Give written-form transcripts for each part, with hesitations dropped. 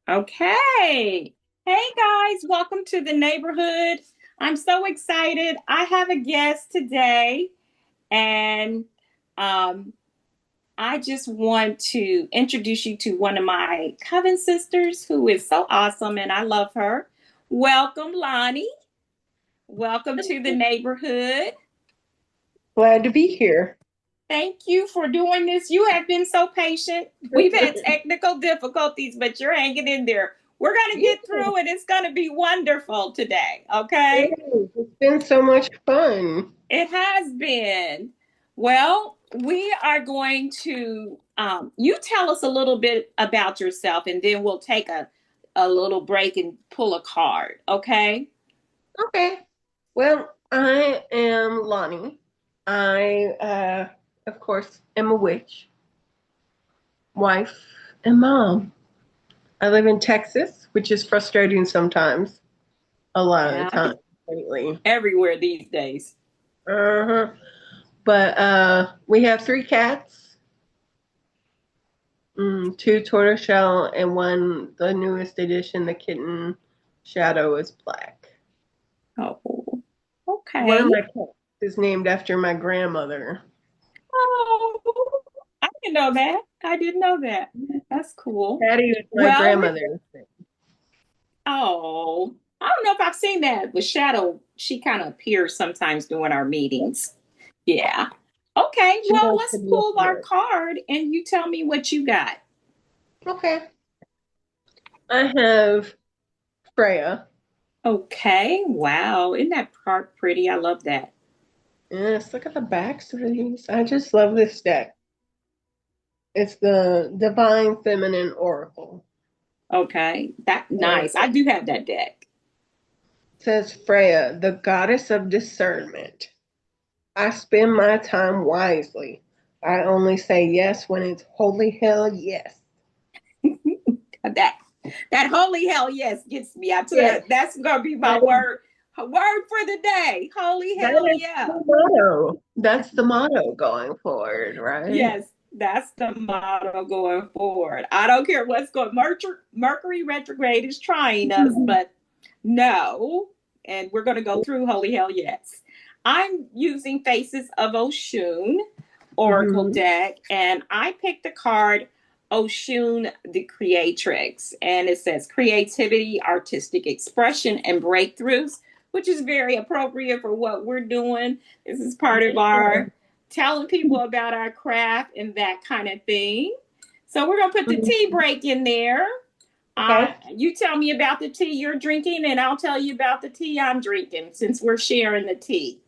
Okay. Hey guys, welcome to the neighborhood. I'm so excited. I have a guest today, and um, I just want to introduce you to one of my coven sisters who is so awesome, and I love her. Welcome, Lonnie. Welcome to the neighborhood. Glad to be here. Thank you for doing this. You have been so patient. We've had technical difficulties, but you're hanging in there. We're going to Yeah, get through it. It's going to be wonderful today. Okay. it's been so much fun. It has been. Well, we are going to, you tell us a little bit about yourself, and then we'll take a little break and pull a card. Okay. Okay. Well, I am Lonnie. I, of course, am a witch, wife, and mom. I live in Texas, which is frustrating sometimes, a lot of the Yeah. time lately. Everywhere these days. Uh-huh. But we have three cats, two tortoiseshell, and one, the newest addition, the kitten Shadow is black. Oh, One of okay. my cats is named after my grandmother. Oh, I didn't know that. I didn't know that. That's cool. Patty is my Well, grandmother. oh, I don't know if I've seen that with Shadow. She kind of appears sometimes during our meetings. Yeah. Okay. She Well, likes let's to be pull our appeared. card and you tell me what you got. Okay. I have Freya. Okay. Wow. Isn't that card pretty? I love that. Yes, look at the backs of these. I just love this deck. It's the Divine Feminine Oracle. Okay. That And nice. I do have that deck. it says Freya, the goddess of discernment. I spend my time wisely. I only say yes when it's holy hell yes. that that holy hell yes gets me. I tell Yes, you, that's gonna be my that is, word for the day. Holy that hell is yeah. the motto. That's the motto going forward, right? Yes, that's the motto going forward. I don't care what's going. Mercury retrograde is trying us, but no. And we're going to go through Holy Hell Yes. I'm using Faces of Oshun Oracle Mhm. deck, and I picked the card Oshun the Creatrix, and it says creativity, artistic expression, and breakthroughs, which is very appropriate for what we're doing. This is part of our telling people about our craft and that kind of thing. So we're gonna put the tea Mhm. break in there. Okay. You tell me about the tea you're drinking, and I'll tell you about the tea I'm drinking since we're sharing the tea.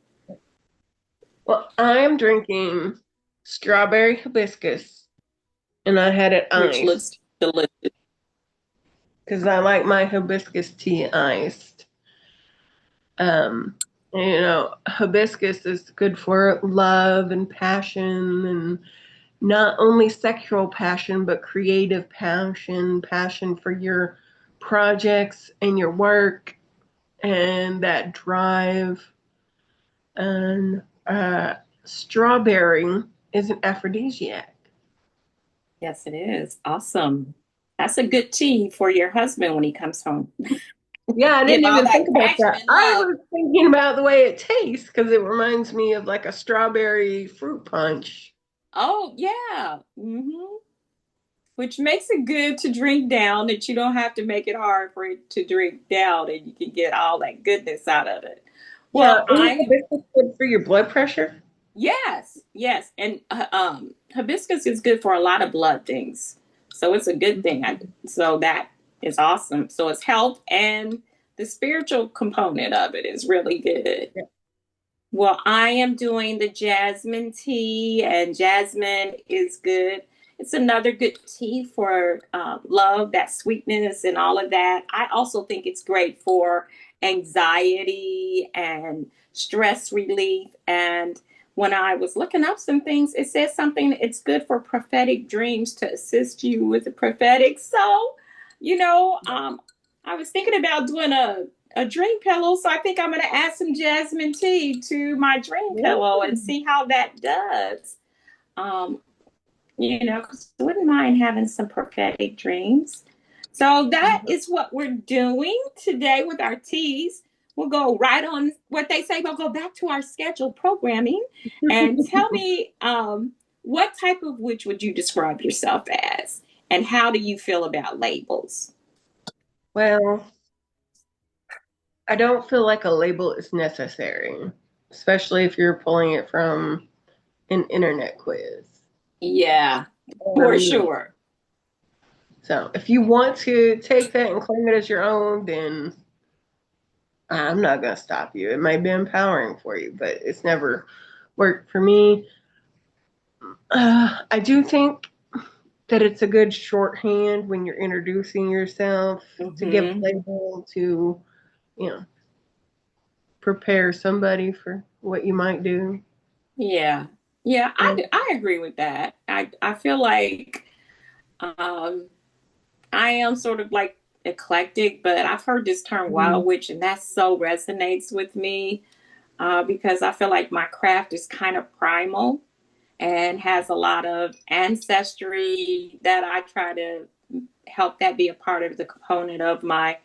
Well, I'm drinking strawberry hibiscus, and I had it Which looks iced delicious. because I like my hibiscus tea iced. Um, hibiscus is good for love and passion, and not only sexual passion, but creative passion, passion for your projects and your work, and that drive. And strawberry is an aphrodisiac. Yes, it is. Awesome. That's a good tea for your husband when he comes home. Yeah, I Give didn't all even that think about passion that. and I love. was thinking about the way it tastes because it reminds me of like a strawberry fruit punch. Oh, yeah. Which makes it good to drink down that you don't have to make it hard for it to drink down and you can get all that goodness out of it. Yeah, Well, isn't I hibiscus good for your blood pressure? yes, yes, and hibiscus is good for a lot of blood things, so it's a good thing. So that is awesome. So it's health and the spiritual component of it is really good. Yeah. Well, I am doing the jasmine tea, and jasmine is good. It's another good tea for love, that sweetness, and all of that. I also think it's great for anxiety and stress relief. And when I was looking up some things, it says something, it's good for prophetic dreams to assist you with the prophetic. So, you know, um, I was thinking about doing a dream pillow. So I think I'm going to add some jasmine tea to my dream pillow and see how that does. Um, 'cause I wouldn't mind having some prophetic dreams. So that is what we're doing today with our teas. We'll go right on what they say. We'll go back to our scheduled programming and tell me what type of witch would you describe yourself as, and how do you feel about labels? Well, I don't feel like a label is necessary, especially if you're pulling it from an internet quiz. Yeah, for sure. So if you want to take that and claim it as your own, then I'm not going to stop you. It might be empowering for you, but it's never worked for me. I do think that it's a good shorthand when you're introducing yourself to give a Mm-hmm. label to, you know, prepare somebody for what you might do. Yeah, yeah, Um, I agree with that. I feel like um, I am sort of like eclectic, but I've heard this term wild witch, and that so resonates with me because I feel like my craft is kind of primal and has a lot of ancestry that I try to help that be a part of the component of my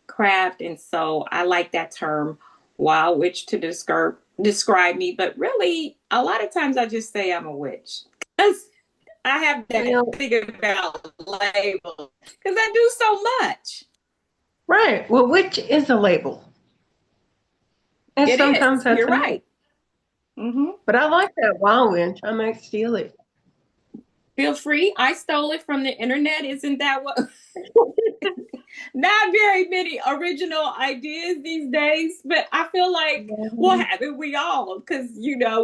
craft. And so I like that term wild witch to describe me. But really, a lot of times I just say I'm a witch because I have that well, thing about label because I do so much. right. Well, which is a label? And It sometimes is. that's You're a name. right. Mm-hmm. But I like that wild witch. I might steal it. Feel free. I stole it from the internet. Isn't that what? Not very many original ideas these days, but I feel like, well, haven't we all? Because,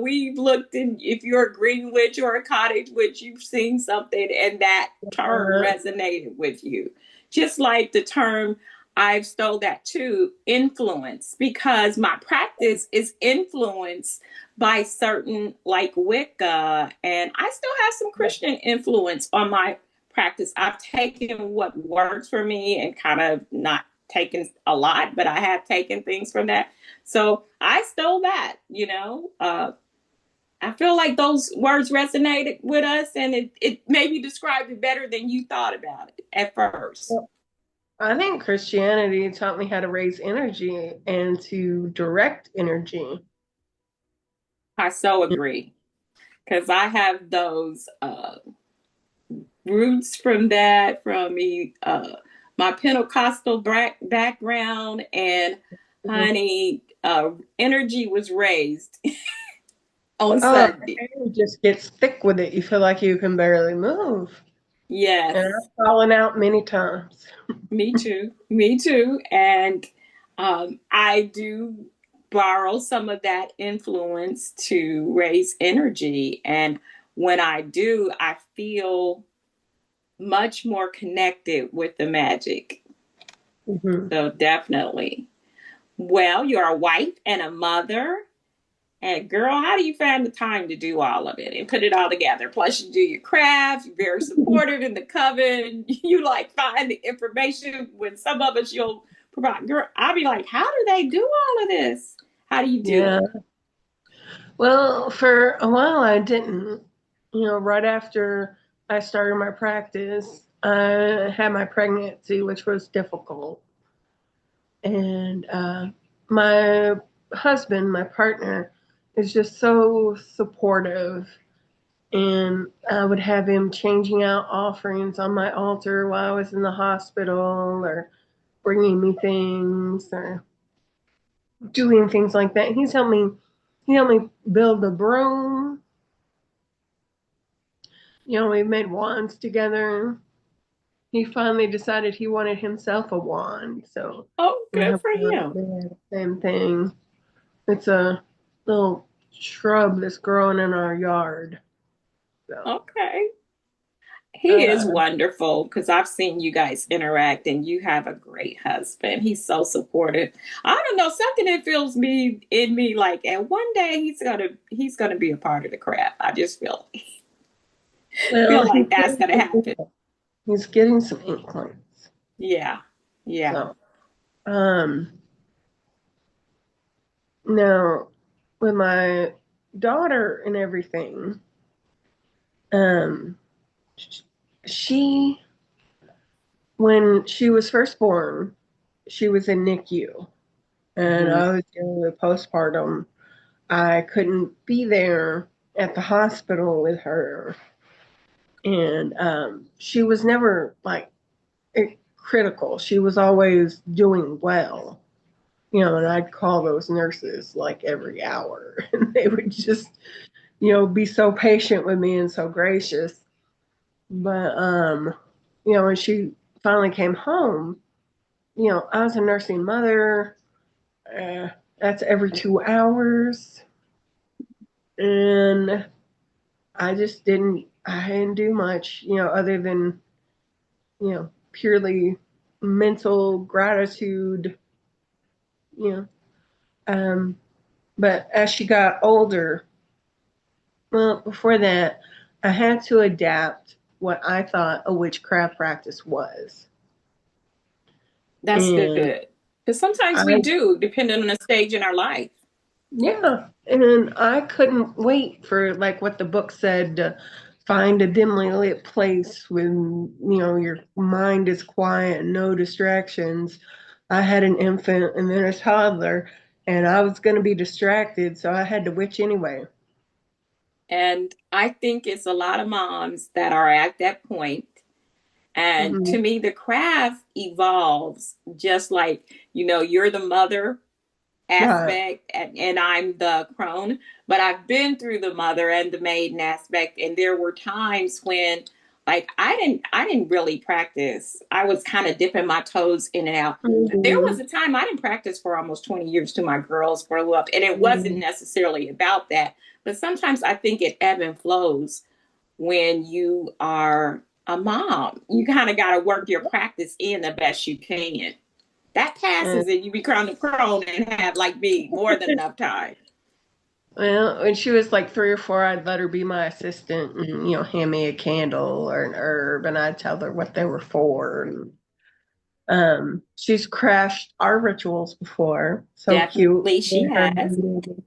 we've looked in, if you're a green witch or a cottage witch, you've seen something and that term resonated with you. Just like the term, I've stole that too, influence, because my practice is influenced by certain like Wicca, and I still have some Christian influence on my practice. I've taken what works for me and kind of not taken a lot, but I have taken things from that. So I stole that. I feel like those words resonated with us, and it maybe described it better than you thought about it at first. I think Christianity taught me how to raise energy and to direct energy. I so agree because I have those roots from that, from me, my Pentecostal background, and honey, energy was raised on Oh, Sunday. it just gets thick with it. You feel like you can barely move. And Yes, I've fallen out many times. me too. Me too. And I do borrow some of that influence to raise energy. And when I do, I feel much more connected with the magic. Mm-hmm. So definitely. Well, you're a wife and a mother. And girl, how do you find the time to do all of it and put it all together? Plus, you do your craft. You're very supportive in the coven. You like find the information when some of us you'll provide. Girl, I'll be like, how do they do all of this? How do you do Yeah. it? Well, for a while I didn't. Right after I started my practice, I had my pregnancy, which was difficult. And my husband, my partner, is just so supportive. And I would have him changing out offerings on my altar while I was in the hospital, or bringing me things, or doing things like that. He helped me build a broom. We made wands together. He finally decided he wanted himself a wand, so Oh, I good helped for him him. do the same thing. It's a little shrub that's growing in our yard. So, Okay. He is uh, wonderful because I've seen you guys interact and you have a great husband. He's so supportive. I don't know, something that feels me in me like and one day he's gonna be a part of the craft. I just feel well, like that's gonna happen. he's getting some inklings. Yeah. Yeah. So, now with my daughter and everything, um, she when she was first born, she was in NICU, and Mhm. I was dealing with postpartum. I couldn't be there at the hospital with her, and she was never like critical. She was always doing well, and I'd call those nurses like every hour, and they would just, be so patient with me and so gracious. But when she finally came home, I was a nursing mother. Uh, that's every 2 hours, and I didn't do much, other than, purely mental gratitude, you know. Um, but as she got older, well, before that, I had to adapt what I thought a witchcraft practice was. That's And good. Because sometimes I, we do, depending on the stage in our life. yeah, and I couldn't wait for like what the book said, to find a dimly lit place when, your mind is quiet and no distractions. I had an infant and then a toddler, and I was going to be distracted, so I had to witch anyway. And I think it's a lot of moms that are at that point. And to Hmm. me, the craft evolves just like, you're the mother Right. aspect and I'm the crone, but I've been through the mother and the maiden aspect. And there were times when like I didn't really practice. I was kind of dipping my toes in and out. There was Hmm. a time I didn't practice for almost 20 years till my girls grow up. And it wasn't Hmm. necessarily about that. But sometimes I think it ebb and flows when you are a mom. You kind of got to work your practice in the best you can. That And, passes and you become a crone and have like me more than enough time. well, when she was like 3 or 4, I'd let her be my assistant and, hand me a candle or an herb, and I'd tell her what they were for. And she's crashed our rituals before. So cute. Definitely With she her has.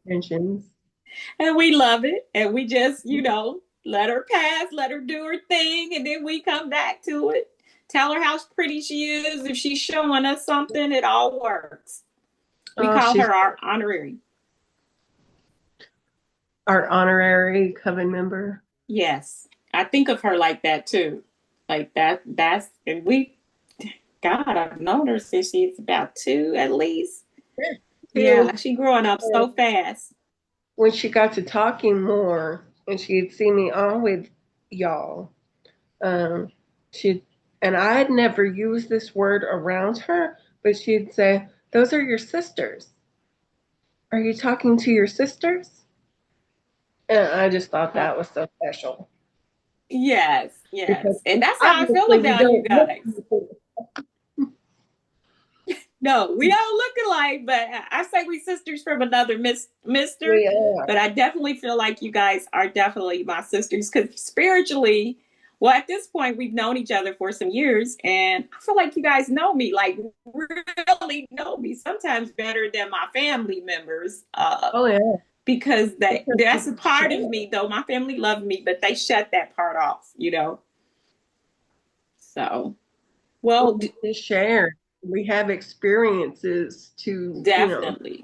intentions. And we love it. And we just, let her pass, let her do her thing, and then we come back to it. Tell her how pretty she is. If she's showing us something, it all works. We Oh, call she's her our honorary. our honorary coven member. Yes. I think of her like that too. Like that's and we God, I've known her since she's about 2 at least. Too. Yeah, she growing up so fast. When she got to talking more and she'd see me on with y'all, um, she and I had never used this word around her, but she'd say, "Those are your sisters. Are you talking to your sisters?" And I just thought Huh. that was so special Yes, because yes. And that's how I feel obviously we about you don't look guys. like it. No, we don't look alike, but I say we sisters from another mister. We are. But I definitely feel like you guys are definitely my sisters because spiritually, well, at this point, we've known each other for some years, and I feel like you guys know me, like really know me, sometimes better than my family members. Oh yeah. Because that's a part of Sure. me, though. My family loved me, but they shut that part off. So, well, To share. We have experiences to, definitely.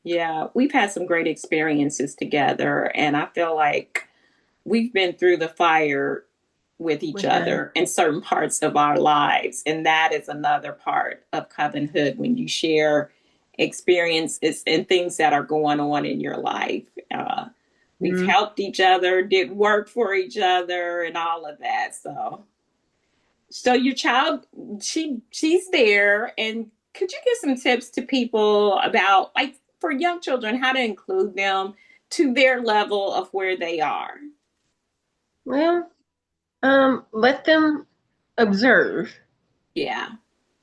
Yeah, we've had some great experiences together, and I feel like we've been through the fire with each we have. other in certain parts of our lives. And that is another part of covenanthood when you share experiences and things that are going on in your life. We've Mm-hmm. helped each other, did work for each other, and all of that. So your child, she's there, and could you give some tips to people about like for young children how to include them to their level of where they are? Well, let them observe. Yeah.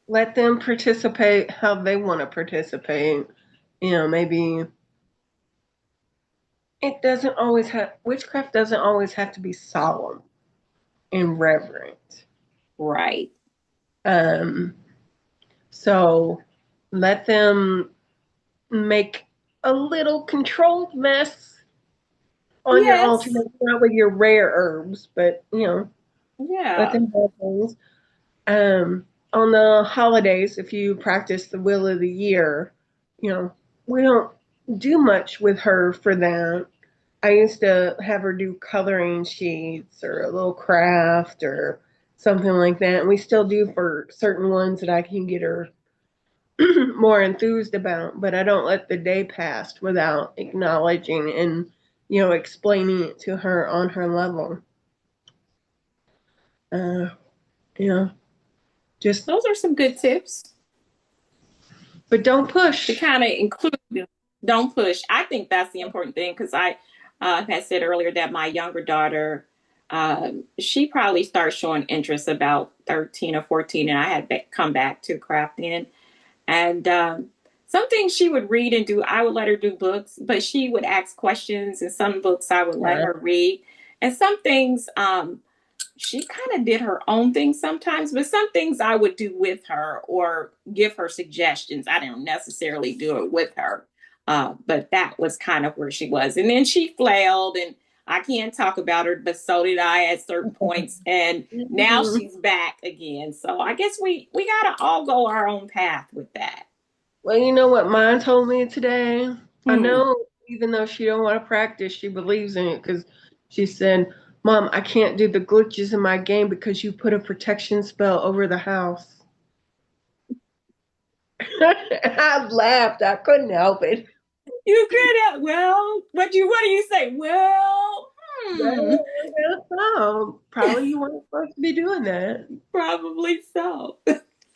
Let them participate how they want to participate. Maybe it doesn't always have, witchcraft doesn't always have to be solemn and reverent. Right. Um, so let them make a little controlled mess on your altar, Yes. not with your rare herbs, but let Yeah. them have things. On the holidays, if you practice the wheel of the year, you know, we don't do much with her for that. I used to have her do coloring sheets or a little craft or something like that. And we still do for certain ones that I can get her more enthused about, but I don't let the day pass without acknowledging and, explaining it to her on her level. Uh, you know, just, Those are some good tips but don't to push. kind of include them. Don't push. I think that's the important thing because I had said earlier that my younger daughter, she probably started showing interest about 13 or 14, and I had come back to crafting. And some things she would read and do, I would let her do books, but she would ask questions, and some books I would let Yeah. her read. And some things, she kind of did her own thing sometimes, but some things I would do with her or give her suggestions. I didn't necessarily do it with her, but that was kind of where she was. And then she flailed, and I can't talk about her, but so did I at certain points. And now Mhm. she's back again. So I guess we gotta all go our own path with that. Well, you know what mine told me today? I Hmm. know even though she don't want to practice, she believes in it because she said, "Mom, I can't do the glitches in my game because you put a protection spell over the house." I laughed. I couldn't help it. You could have, well, what do you say? Well, hmm, Oh, probably you weren't supposed to be doing that. probably so.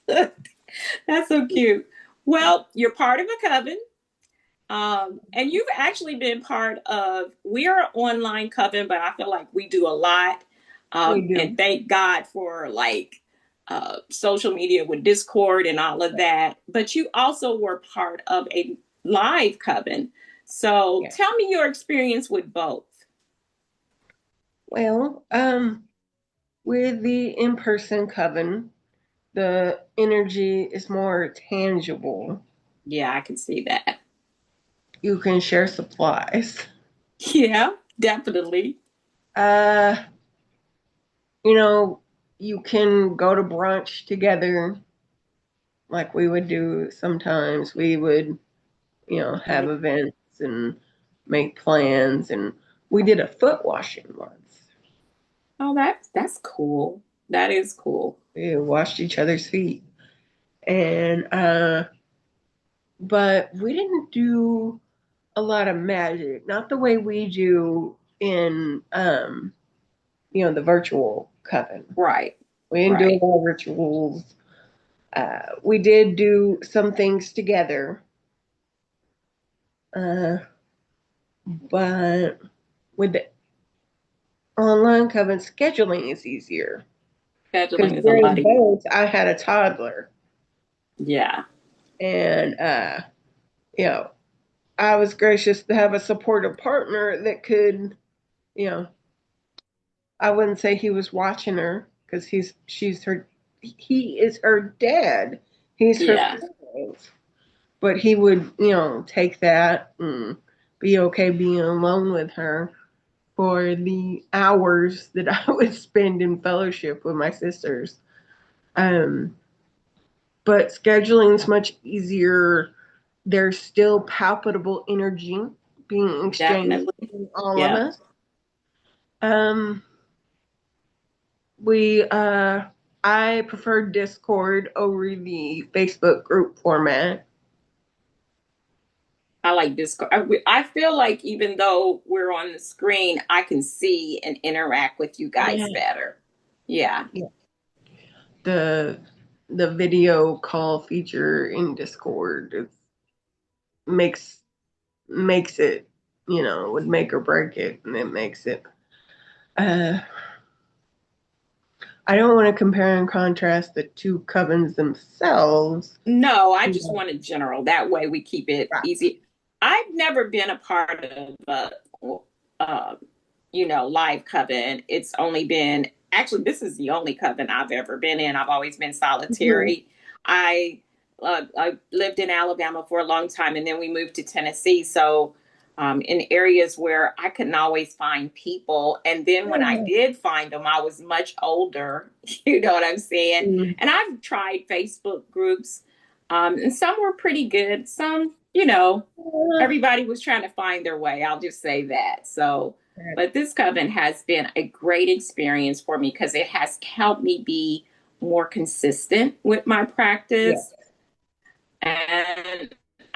That's so cute. Well, you're part of a coven. And you've actually been part of, we are an online coven, but I feel like we do a lot. We And do. thank God for like social media with Discord and all of that. But you also were part of a live coven. So Yeah. tell me your experience with both. Well, with the in-person coven, the energy is more tangible. Yeah, I can see that. You can share supplies. Yeah, definitely. Uh, you know, you can go to brunch together like we would do sometimes. We would, have events and make plans and we did a foot washing once. Oh, that's cool. That is cool. We washed each other's feet. And but we didn't do a lot of magic, not the way we do in the virtual coven. Right. We didn't do a Right. lot of rituals. We did do some things together, uh, but with the online coven, scheduling is easier because Scheduling is a lot during of, both, I had a toddler, yeah. and you know, I was gracious to have a supportive partner that could, you know, I wouldn't say he was watching her because he is her dad, he's her Yeah. parent, but he would, take that and be okay being alone with her for the hours that I would spend in fellowship with my sisters. Um, but scheduling is much easier. There's still palpable energy being exchanged Definitely. between all of Yeah. us. Um, we I prefer Discord over the Facebook group format. I like Discord. I feel like even though we're on the screen, I can see and interact with you Yeah. guys better. Yeah. Yeah. The video call feature in Discord makes makes it, would make or break it, and it makes it. Uh, I don't want to compare and contrast the two covens themselves. No, I You just know, wanted general. That way we keep it right. easy. I've never been a part of uh, live coven. It's only been, actually, this is the only coven I've ever been in. I've always been Mhm. solitary. I lived in Alabama for a long time, and then we moved to Tennessee. So in areas where I couldn't always find people. And then when I did find them, I was much older. You know what I'm saying? Mm. And I've tried Facebook groups, and some were pretty good. Some, you know, everybody was trying to find their way. I'll just say that. So, but this coven has been a great experience for me because it has helped me be more consistent with my Yeah. practice. And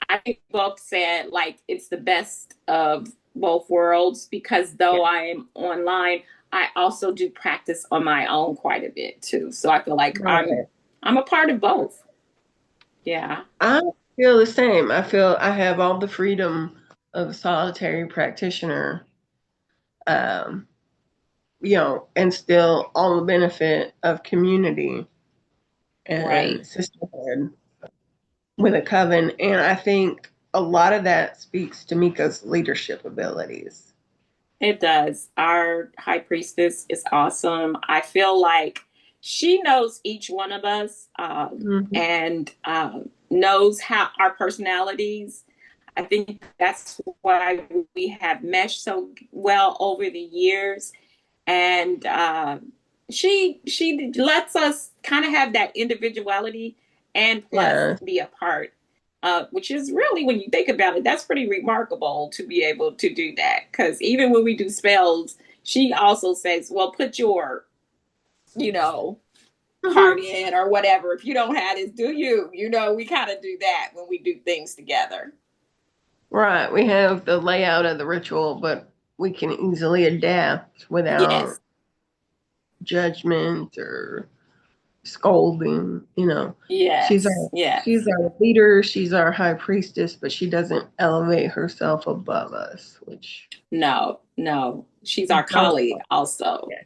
I think both said like it's the best of both worlds because Yeah. though I'm online, I also do practice on my own quite a bit too. So I feel like Right. I'm a part of both. Yeah. I feel the same. I feel I have all the freedom of a solitary practitioner, um, and still all the benefit of community Right. and sisterhood with a coven. And I think a lot of that speaks to Mika's leadership abilities. It does. Our high priestess is awesome. I feel like she knows each one of us, Mhm. and knows how our personalities. I think that's why we have meshed so well over the years. And she lets us kind of have that individuality and plus Yeah. be a part, which is really, when you think about it, that's pretty remarkable to be able to do that. Because even when we do spells, she also says, "Well, put your, you know, card Mhm. in or whatever. If you don't have this, do you? You know, we kind of do that when we do things together." Right. We have the layout of the ritual, but we can easily adapt without Yes, judgment or scolding. She's yes, our yes. she's our leader, she's our high priestess, but she doesn't elevate herself above us, which No, no. She's is our so colleague also. yeah.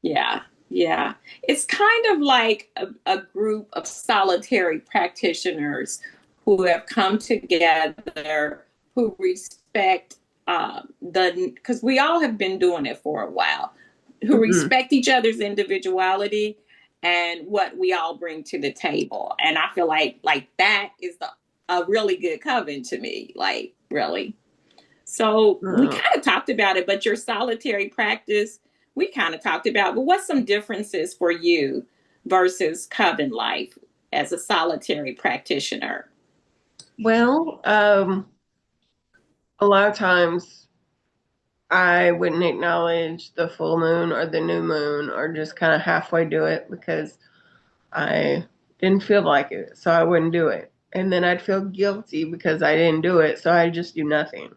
Yeah, yeah. It's kind of like a group of solitary practitioners who have come together, who respect because we all have been doing it for a while, who Mhm. respect each other's individuality and what we all bring to the table. And I feel like that is a really good coven to me, like really. So we Uh, kind of talked about it, but your solitary practice, we kind of talked about, but what's some differences for you versus coven life as a solitary practitioner? well, a lot of times I wouldn't acknowledge the full moon or the new moon or just kind of halfway do it because I didn't feel like it, so I wouldn't do it. And then I'd feel guilty because I didn't do it, so I just do nothing.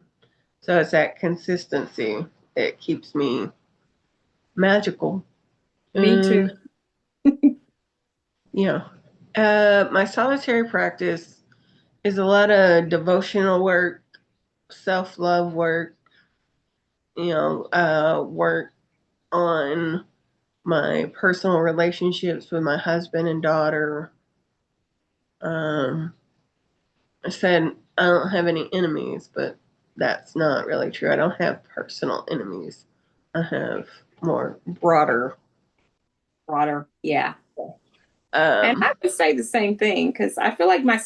So it's that consistency that keeps me magical. Me too. And yeah, my solitary practice is a lot of devotional work, self love work, work on my personal relationships with my husband and daughter. Um, I said I don't have any enemies, but that's not really true. I don't have personal enemies. I have more broader. Broader. Yeah. And Um, I would say the same thing because I feel like my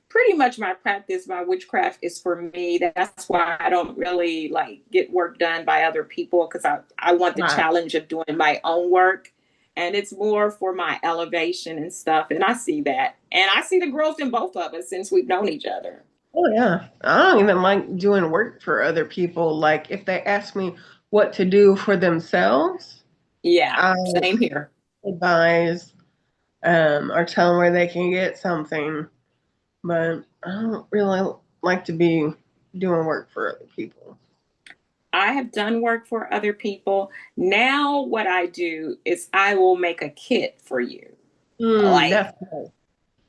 pretty much my practice, my witchcraft is for me. That's why I don't really like get work done by other people because I want the right. challenge of doing my own work. And it's more for my elevation and stuff. And I see that. And I see the growth in both of us since we've known each other. Oh yeah. I don't even like doing work for other people. Like if they ask me what to do for themselves, Yeah. I Same here. advise or tell them where they can get something. But I don't really like to be doing work for other people. I have done work for other people. Now, what I do is I will make a kit for you. Like, Definitely.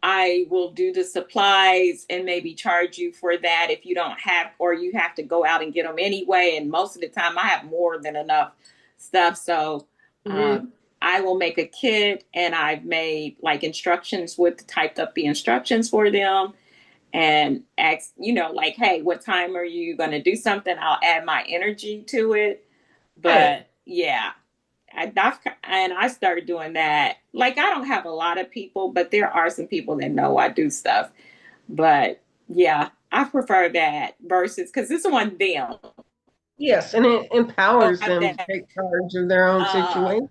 I will do the supplies and maybe charge you for that if you don't have, or you have to go out and get them anyway. And most of the time, I have more than enough stuff. So, Mhm. um, I will make a kit and I've made like instructions with typed up the instructions for them and ask, like, hey, what time are you going to do something? I'll add my energy to it. Right. But yeah, and I started doing that. Like, I don't have a lot of people, but there are some people that know I do stuff. But yeah, I prefer that versus because this one them. Yes, and it empowers them to That take charge of their own uh situation.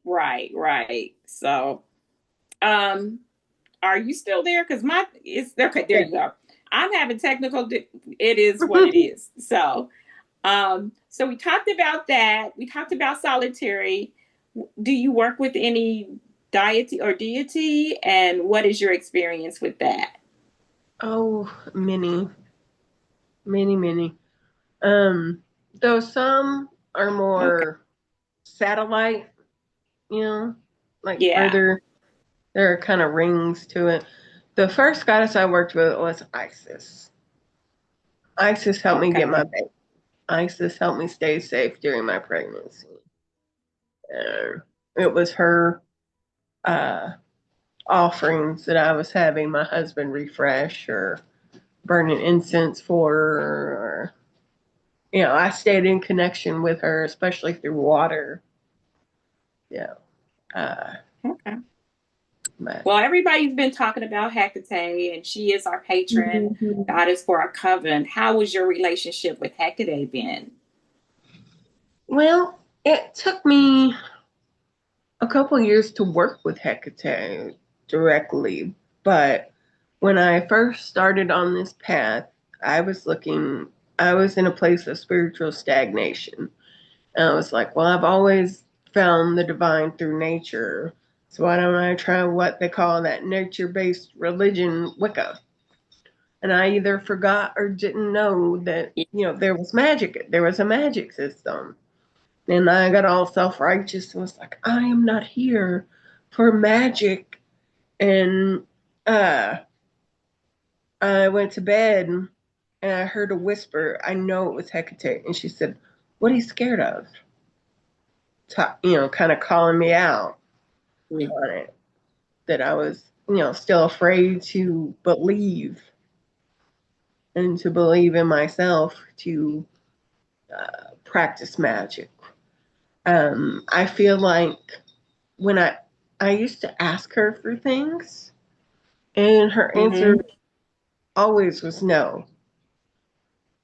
right. So um are you still there? Because my it's okay, there Yeah. you go. I'm having it is what it is. So we talked about that. We talked about solitary. Do you work with any deity or deity? And what is your experience with that? Oh, many, many, many. Um, though some are Okay. more satellite, you know, like Yeah. further, there are kind of rings to it. The first goddess I worked with was Isis. Isis helped me get my Okay. baby. Isis helped me stay safe during my pregnancy. It was her uh, offerings that I was having my husband refresh or burning incense for, or I stayed in connection with her, especially through water. Yeah. Uh, Okay. but Well, everybody's been talking about Hecate, and she is our patron Mhm. goddess for our coven. How was your relationship with Hecate been? Well, it took me a couple years to work with Hecate directly, but when I first started on this path, I was looking, I was in a place of spiritual stagnation. And I was like, well, I've always found the divine through nature. So why don't I try what they call that nature based religion, Wicca? And I either forgot or didn't know that, there was magic, there was a magic system. And I got all self righteous and was like, I am not here for magic. And uh, I went to bed and I heard a whisper. I know it was Hecate. And she said, what are you scared of? Kind of calling me out Yeah. on it. That I was, still afraid to believe and to believe in myself to practice magic. I feel like when I used to ask her for things, and her answer Mm-hmm. always was no,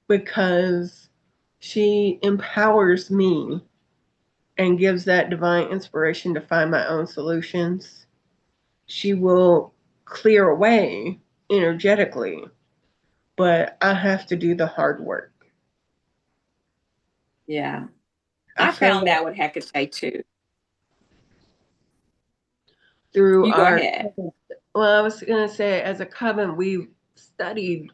because she empowers me and gives that divine inspiration to find my own solutions. She will clear away energetically, but I have to do the hard work. Yeah. I I feel found like that with Hecate too. through You go our, ahead. well, I was going to say, as a coven, we studied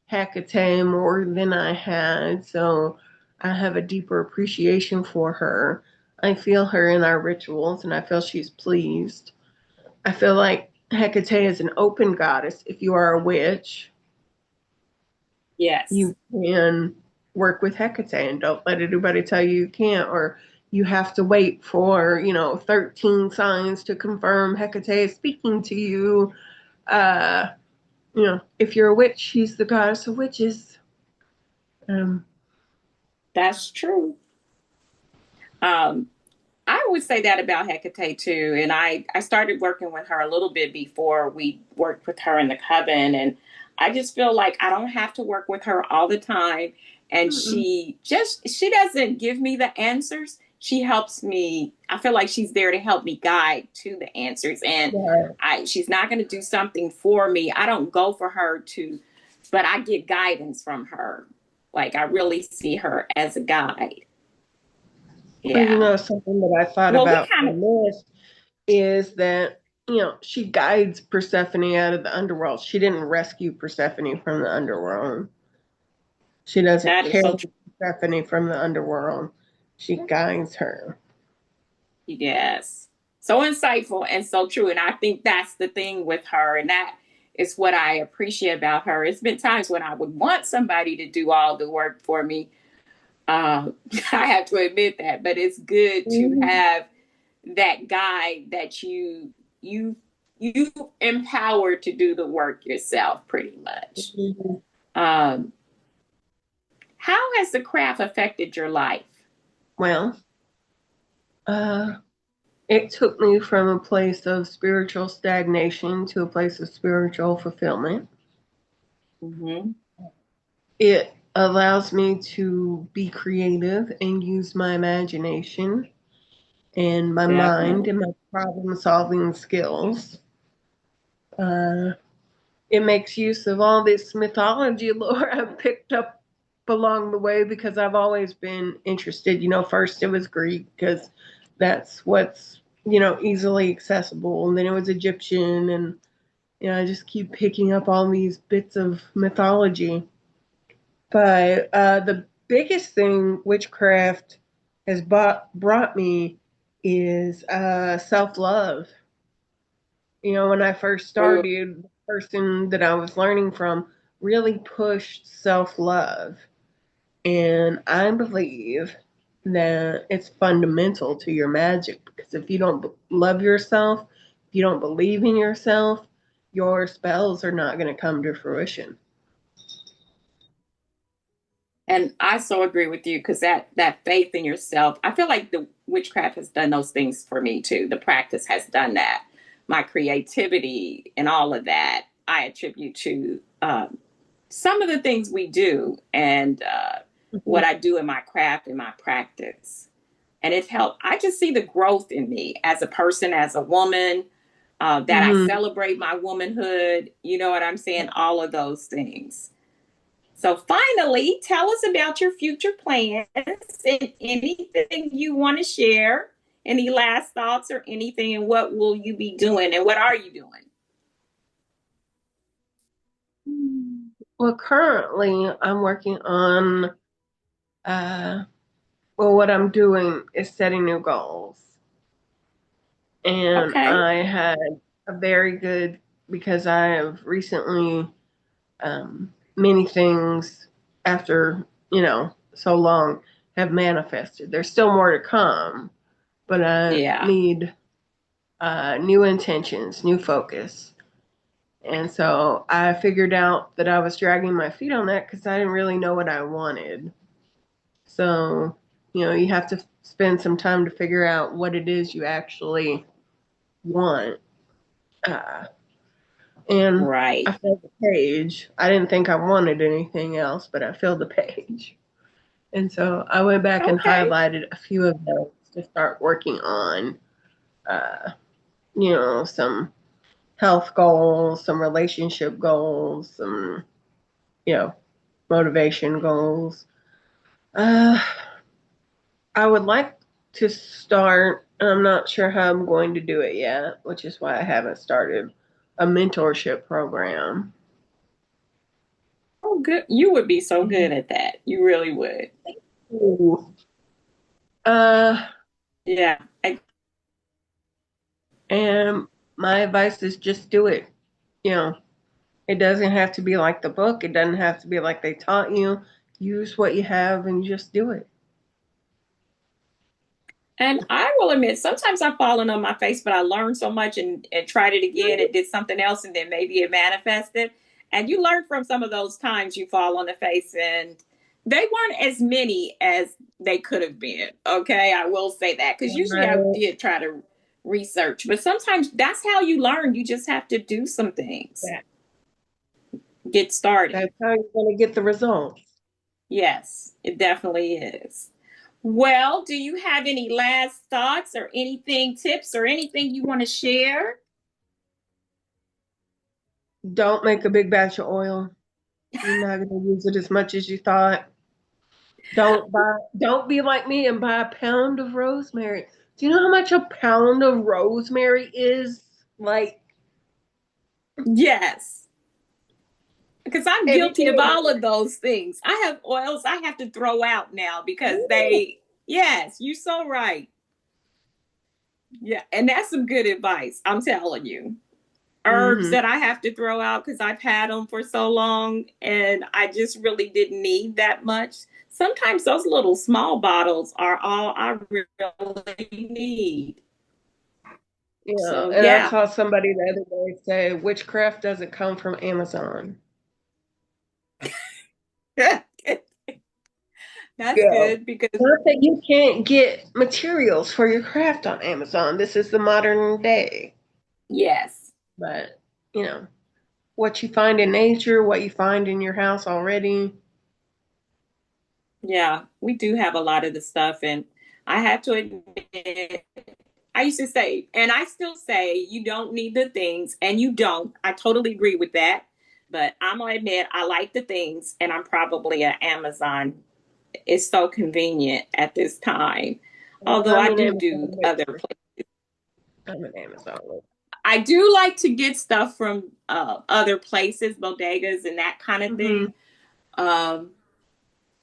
Hecate more than I had, so I have a deeper appreciation for her. I feel her in our rituals, and I feel she's pleased. I feel like Hecate is an open goddess. If you are a witch, Yes. you can work with Hecate and don't let anybody tell you you can't, or you have to wait for, 13 signs to confirm Hecate is speaking to you. Uh, if you're a witch, she's the goddess of witches. Um, That's true. Um, I would say that about Hecate too. And I started working with her a little bit before we worked with her in the coven. And I just feel like I don't have to work with her all the time. And mm-mm. she doesn't give me the answers. She helps me. I feel like she's there to help me guide to the answers. And Yeah. she's not going to do something for me. I don't go for her to, but I get guidance from her. Like I really see her as a guide. Well, Yeah. something that I thought Well, we about kind of, from this is that, she guides Persephone out of the underworld. She didn't rescue Persephone from the underworld. She doesn't that is so carry true. Persephone from the underworld. She guides her. Yes. So insightful and so true. And I think that's the thing with her. And that is what I appreciate about her. It's been times when I would want somebody to do all the work for me. I have to admit that, but it's good to Mhm. have that guide that you you empower to do the work yourself pretty much. Um, how has the craft affected your life? Well, uh, it took me from a place of spiritual stagnation to a place of spiritual fulfillment. Hmm. It allows me to be creative and use my imagination and my mind Definitely. and my problem solving skills. Uh, it makes use of all this mythology lore I've picked up along the way because I've always been interested. First it was Greek because that's what's, easily accessible. And then it was Egyptian. And, I just keep picking up all these bits of mythology. But the biggest thing witchcraft has brought me is self love. When I first Oh, started, the person that I was learning from really pushed self love. And I believe that it's fundamental to your magic because if you don't love yourself, if you don't believe in yourself, your spells are not going to come to fruition. and I so agree with you because that faith in yourself, I feel like the witchcraft has done those things for me too. The practice has done that. My creativity and all of that, I attribute to some of the things we do and what I do in my craft and my practice. And it's helped. I just see the growth in me as a person, as a woman, that I Mm-hmm. celebrate my womanhood. You know what I'm saying? All of those things. So finally, tell us about your future plans and anything you want to share. Any last thoughts or anything, and what will you be doing and what are you doing? Well, currently I'm working on, uh, well, what I'm doing is setting new goals. And Okay. I had a very good, because I have recently, many things after, so long have manifested. There's still more to come, but I Yeah. need new intentions, new focus. And so I figured out that I was dragging my feet on that because I didn't really know what I wanted. So, you have to spend some time to figure out what it is you actually want. Uh, and I Right. filled the page. I didn't think I wanted anything else, but I filled the page. And so I went back and Okay. highlighted a few of those to start working on, uh, some health goals, some relationship goals, some, you know, motivation goals. Uh, I would like to start, I'm not sure how I'm going to do it yet, which is why I haven't started a mentorship program. Oh, good. You would be so good at that. You really would. Ooh. Uh, Yeah. I, and my advice is just do it. You know, it doesn't have to be like the book. It doesn't have to be like they taught you. Use what you have and just do it. and I will admit, sometimes I've fallen on my face, but I learned so much and tried it again and did something else, and then maybe it manifested. And you learn from some of those times you fall on the face, and they weren't as many as they could have been. Okay, I will say that because usually I Right. did try to research, but sometimes that's how you learn. You just have to do some things, That, get started. that's how you're going to get the results. Yes, it definitely is. Well, do you have any last thoughts or anything, tips or anything you want to share? Don't make a big batch of oil. You're not going to use it as much as you thought. Don't be like me and buy a pound of rosemary. Do you know how much a pound of rosemary is? Like, Yes, because I'm guilty of everything. all of those things. I have oils I have to throw out now because yes, you're so right. Yeah, and that's some good advice. I'm telling you. Herbs Mm-hmm. that I have to throw out because I've had them for so long and I just really didn't need that much. Sometimes those little small bottles are all I really need. Yeah, So, and I yeah. saw somebody the other day say witchcraft doesn't come from Amazon. That's Yeah. good because Not that you can't get materials for your craft on Amazon. This is the modern day. yes. But, you know, what you find in nature, what you find in your house already. Yeah, we do have a lot of the stuff, and I have to admit, I used to say, and I still say, you don't need the things, and you don't. I totally agree with that. But I'm gonna admit, I like the things, and I'm probably an Amazon. It's so convenient at this time. Although I'm I an do Amazon other witcher. places. I'm an Amazon witcher. I do like to get stuff from other places, bodegas, and that kind of Hmm. thing. Um,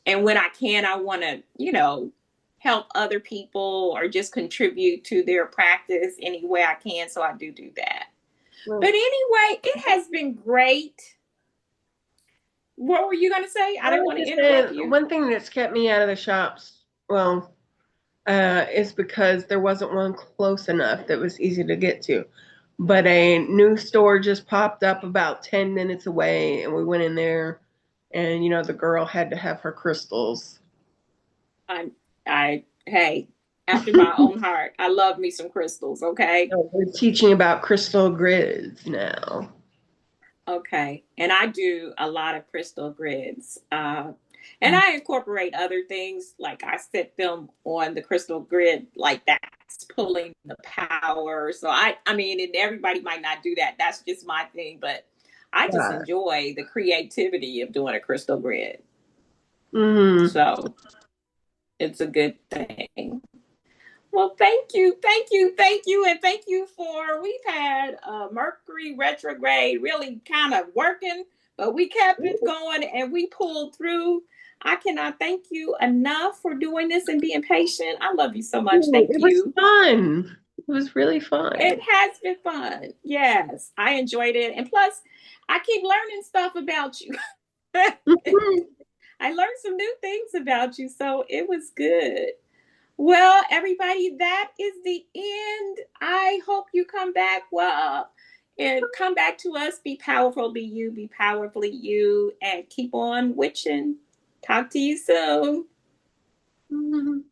and when I can, I want to, help other people or just contribute to their practice any way I can. So I do that. But Well, anyway, it has been great. What were you going to say? I I didn't was want to just interrupt saying, you. one thing that's kept me out of the shops, well, is because there wasn't one close enough that was easy to get to. But a new store just popped up about 10 minutes away, and we went in there, and the girl had to have her crystals. Hey, after my own heart, I love me some crystals. Okay. So we're teaching about crystal grids now. Okay. And I do a lot of crystal grids. And I incorporate other things, like I set them on the crystal grid, like that's pulling the power. So I mean, and everybody might not do that. That's just my thing, but I just Yeah. enjoy the creativity of doing a crystal grid. Hmm. So it's a good thing. Well, thank you, thank you, thank you, and thank you for. We've had Mercury retrograde really kind of working, but we kept it going and we pulled through. I cannot thank you enough for doing this and being patient. I love you so much. Thank It was you. fun. It was really fun. It has been fun. Yes, I enjoyed it. And plus, I keep learning stuff about you. Mhm. I learned some new things about you, so it was good. Well, everybody, that is the end. I hope you come back. Well, and come back to us. Be powerful, be you, be powerfully you, and keep on witching. Talk to you soon. Mhm.